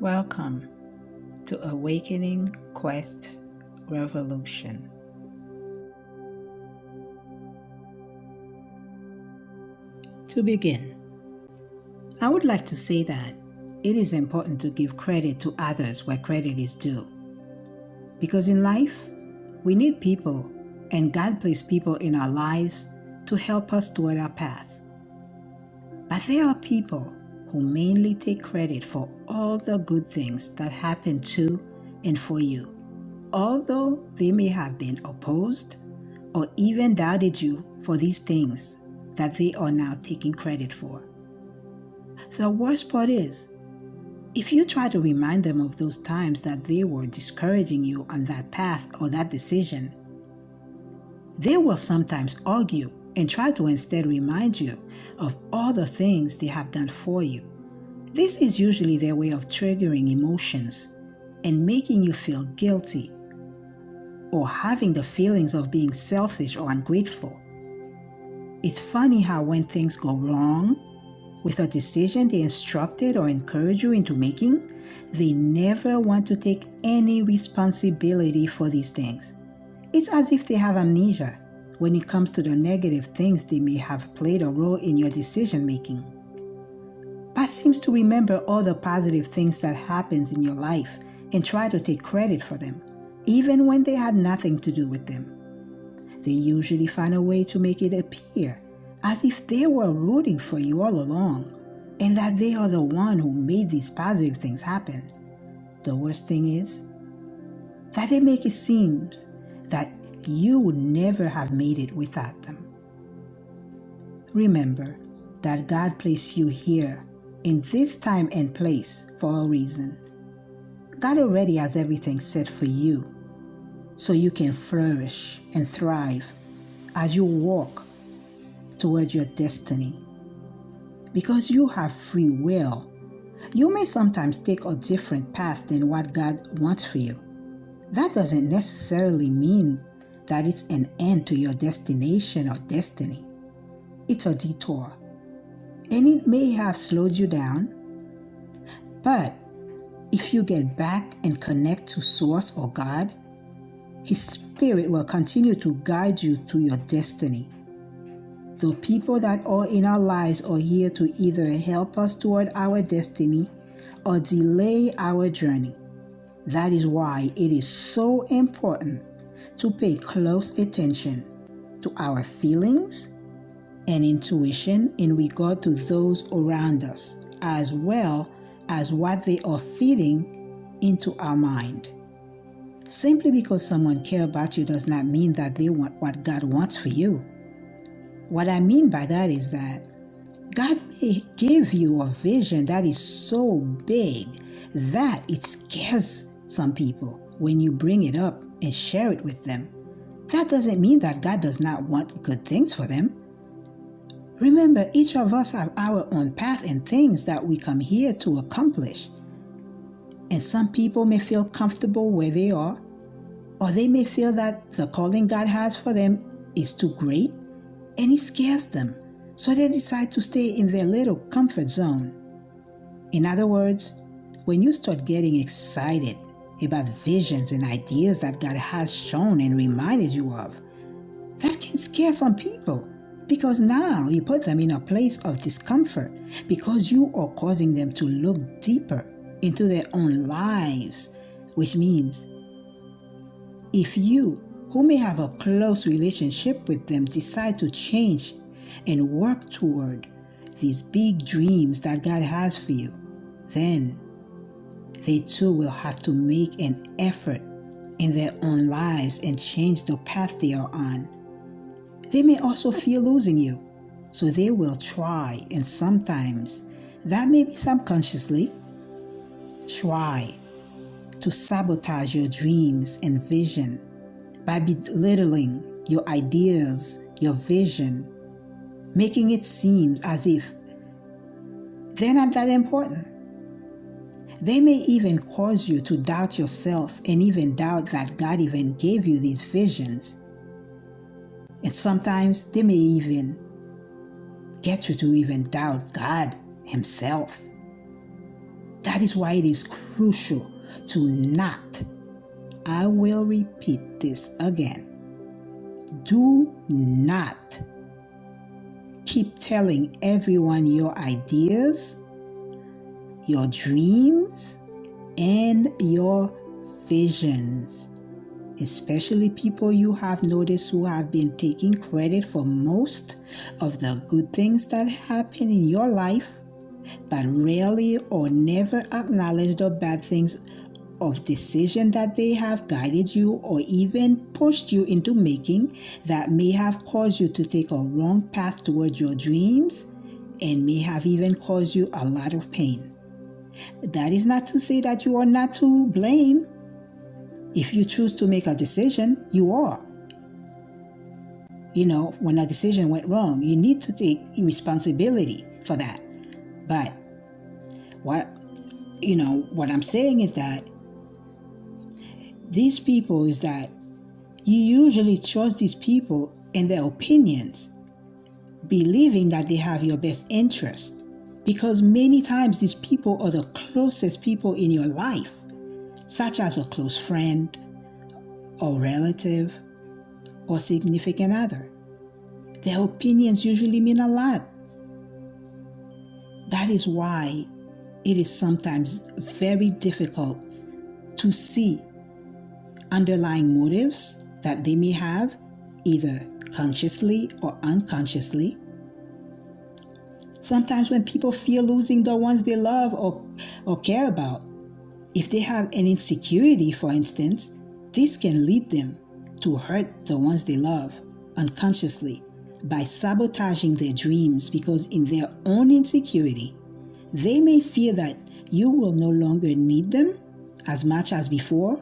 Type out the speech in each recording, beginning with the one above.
Welcome to Awakening Quest Revolution. To begin, I would like to say that it is important to give credit to others where credit is due. Because in life, we need people, and God placed people in our lives to help us toward our path. But there are people who mainly take credit for all the good things that happen to and for you, although they may have been opposed or even doubted you for these things that they are now taking credit for. The worst part is, if you try to remind them of those times that they were discouraging you on that path or that decision, they will sometimes argue and try to instead remind you of all the things they have done for you. This is usually their way of triggering emotions and making you feel guilty or having the feelings of being selfish or ungrateful. It's funny how when things go wrong with a decision they instructed or encouraged you into making, they never want to take any responsibility for these things. It's as if they have amnesia when it comes to the negative things they may have played a role in your decision making, but seems to remember all the positive things that happened in your life and try to take credit for them, even when they had nothing to do with them. They usually find a way to make it appear as if they were rooting for you all along and that they are the one who made these positive things happen. The worst thing is that they make it seem that you would never have made it without them. Remember that God placed you here in this time and place for a reason. God already has everything set for you so you can flourish and thrive as you walk towards your destiny. Because you have free will, you may sometimes take a different path than what God wants for you. That doesn't necessarily mean that it's an end to your destination or destiny. It's a detour, and it may have slowed you down. But if you get back and connect to Source or God, His Spirit will continue to guide you to your destiny. The people that are in our lives are here to either help us toward our destiny or delay our journey. That is why it is so important to pay close attention to our feelings and intuition in regard to those around us, as well as what they are feeding into our mind. Simply because someone cares about you does not mean that they want what God wants for you. What I mean by that is that God may give you a vision that is so big that it scares some people when you bring it up and share it with them. That doesn't mean that God does not want good things for them. Remember, each of us have our own path and things that we come here to accomplish. And some people may feel comfortable where they are, or they may feel that the calling God has for them is too great and it scares them, so they decide to stay in their little comfort zone. In other words, when you start getting excited about visions and ideas that God has shown and reminded you of, that can scare some people, because now you put them in a place of discomfort because you are causing them to look deeper into their own lives, which means if you, who may have a close relationship with them, decide to change and work toward these big dreams that God has for you, then they too will have to make an effort in their own lives and change the path they are on. They may also fear losing you, so they will try, and sometimes, that may be subconsciously, try to sabotage your dreams and vision by belittling your ideas, your vision, making it seem as if they're not that important. They may even cause you to doubt yourself and even doubt that God even gave you these visions. And sometimes they may even get you to even doubt God Himself. That is why it is crucial to not, I will repeat this again, do not keep telling everyone your ideas, your dreams, and your visions. Especially people you have noticed who have been taking credit for most of the good things that happen in your life, but rarely or never acknowledge the bad things of decision that they have guided you or even pushed you into making that may have caused you to take a wrong path towards your dreams and may have even caused you a lot of pain. That is not to say that you are not to blame. If you choose to make a decision, you are. When a decision went wrong, you need to take responsibility for that. But what I'm saying is that these people is that you usually trust these people and their opinions, believing that they have your best interest. Because many times these people are the closest people in your life, such as a close friend, or relative, or significant other. Their opinions usually mean a lot. That is why it is sometimes very difficult to see underlying motives that they may have, either consciously or unconsciously. Sometimes when people feel losing the ones they love or care about, if they have an insecurity, for instance, this can lead them to hurt the ones they love unconsciously by sabotaging their dreams, because in their own insecurity, they may fear that you will no longer need them as much as before,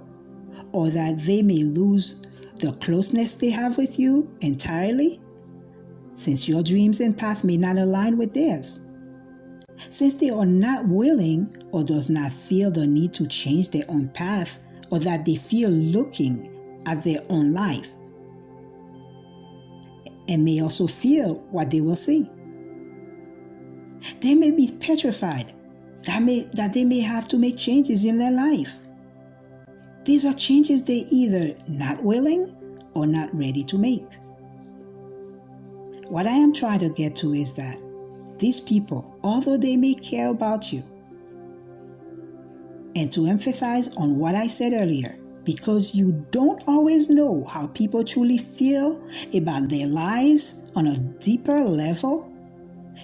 or that they may lose the closeness they have with you entirely, since your dreams and path may not align with theirs. Since they are not willing or does not feel the need to change their own path, or that they feel looking at their own life and may also fear what they will see. They may be petrified that they may have to make changes in their life. These are changes they're either not willing or not ready to make. What I am trying to get to is that these people, although they may care about you, and to emphasize on what I said earlier, because you don't always know how people truly feel about their lives on a deeper level,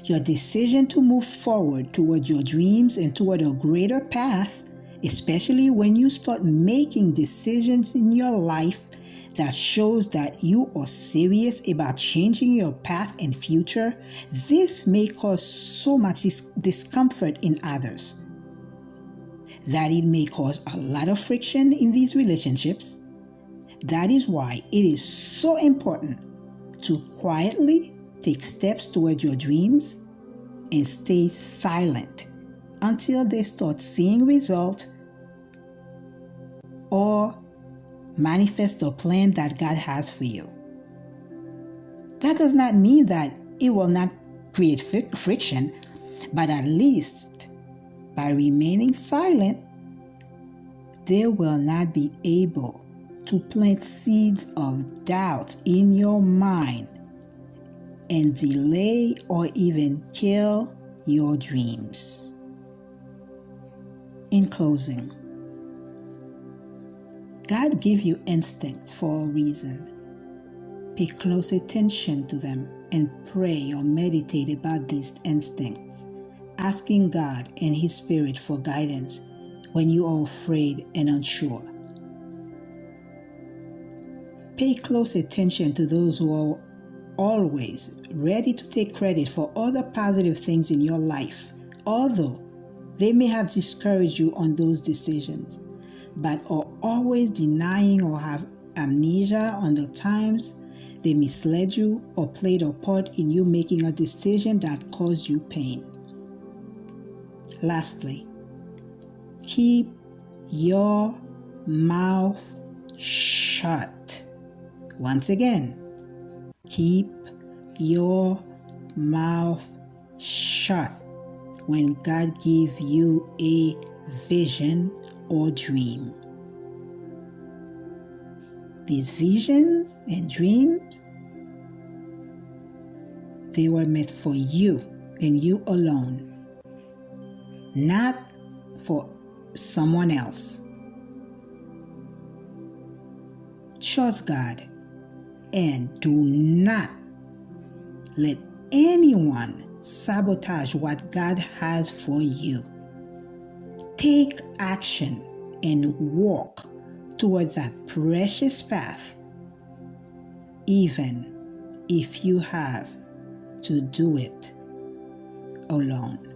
your decision to move forward toward your dreams and toward a greater path, especially when you start making decisions in your life that shows that you are serious about changing your path and future, this may cause so much discomfort in others that it may cause a lot of friction in these relationships. That is why it is so important to quietly take steps toward your dreams and stay silent until they start seeing results or manifest the plan that God has for you. That does not mean that it will not create friction, but at least by remaining silent, they will not be able to plant seeds of doubt in your mind and delay or even kill your dreams. In closing, God gave you instincts for a reason. Pay close attention to them and pray or meditate about these instincts, asking God and His Spirit for guidance when you are afraid and unsure. Pay close attention to those who are always ready to take credit for all the positive things in your life, although they may have discouraged you on those decisions, but are always denying or have amnesia on the times they misled you or played a part in you making a decision that caused you pain. Lastly, keep your mouth shut. Once again, keep your mouth shut when God gives you a vision or dream. These visions and dreams, they were meant for you and you alone, not for someone else. Trust God and do not let anyone sabotage what God has for you. Take action and walk toward that precious path, even if you have to do it alone.